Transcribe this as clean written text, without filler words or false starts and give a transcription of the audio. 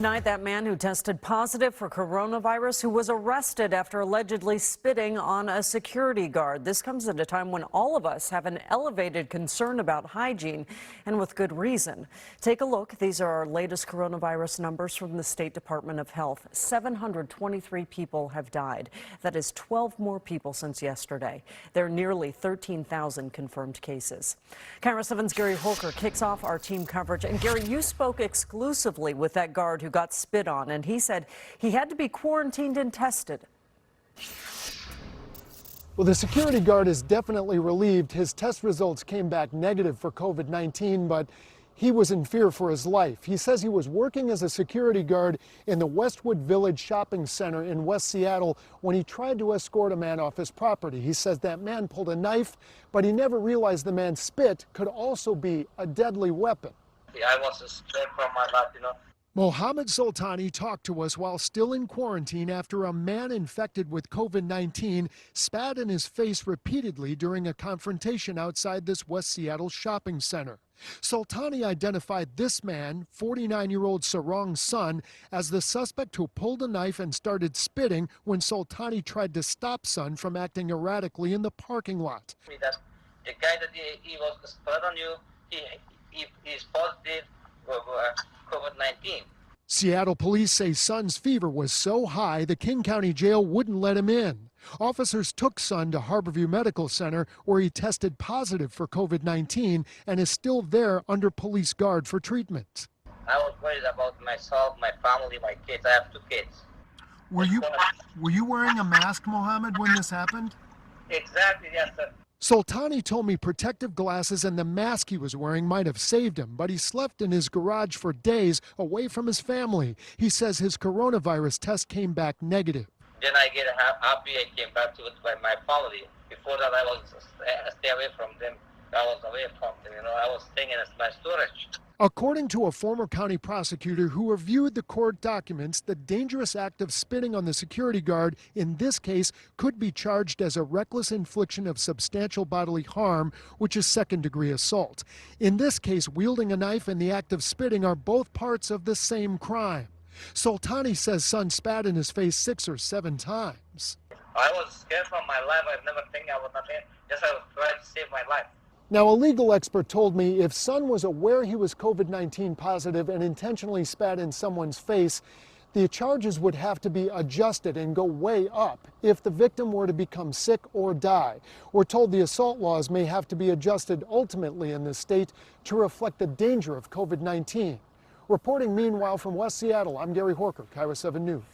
Tonight, that man who tested positive for coronavirus, who was arrested after allegedly spitting on a security guard. This comes at a time when all of us have an elevated concern about hygiene, and with good reason. Take a look. These are our latest coronavirus numbers from the State Department of Health. 723 people have died. That is 12 more people since yesterday. There are nearly 13,000 confirmed cases. KIRO 7's Gary Holker kicks off our team coverage. And Gary, you spoke exclusively with that guard who got spit on, and he said he had to be quarantined and tested. Well, the security guard is definitely relieved. His test results came back negative for COVID-19, but he was in fear for his life. He says he was working as a security guard in the Westwood Village Shopping Center in West Seattle when he tried to escort a man off his property. He says that man pulled a knife, but he never realized the man's spit could also be a deadly weapon. I was scared for my life, Mohammed Soltani talked to us while still in quarantine after a man infected with COVID-19 spat in his face repeatedly during a confrontation outside this West Seattle shopping center. Soltani identified this man, 49-year-old Sarong's son, as the suspect who pulled a knife and started spitting when Soltani tried to stop Son from acting erratically in the parking lot. That the guy that he was spread on you, he's positive COVID-19. Seattle police say Son's fever was so high the King County Jail wouldn't let him in. Officers took Son to Harborview Medical Center where he tested positive for COVID-19 and is still there under police guard for treatment. I was worried about myself, my family, my kids. I have 2 kids. Were you wearing a mask, Mohammed, when this happened? Exactly, yes, sir. Soltani told me protective glasses and the mask he was wearing might have saved him, but he slept in his garage for days away from his family. He says his coronavirus test came back negative. Then I get happy. I came back to my family. Before that, I was stay away from them. I was away from them. I was staying in my storage. According to a former county prosecutor who reviewed the court documents, the dangerous act of spitting on the security guard in this case could be charged as a reckless infliction of substantial bodily harm, which is second-degree assault. In this case, wielding a knife and the act of spitting are both parts of the same crime. Soltani says Son spat in his face 6 or 7 times. I was scared for my life. I never think I would not. Just I was trying to save my life. Now, a legal expert told me if Son was aware he was COVID-19 positive and intentionally spat in someone's face, the charges would have to be adjusted and go way up if the victim were to become sick or die. We're told the assault laws may have to be adjusted ultimately in this state to reflect the danger of COVID-19. Reporting meanwhile from West Seattle, I'm Gary Holker, KIRO 7 News.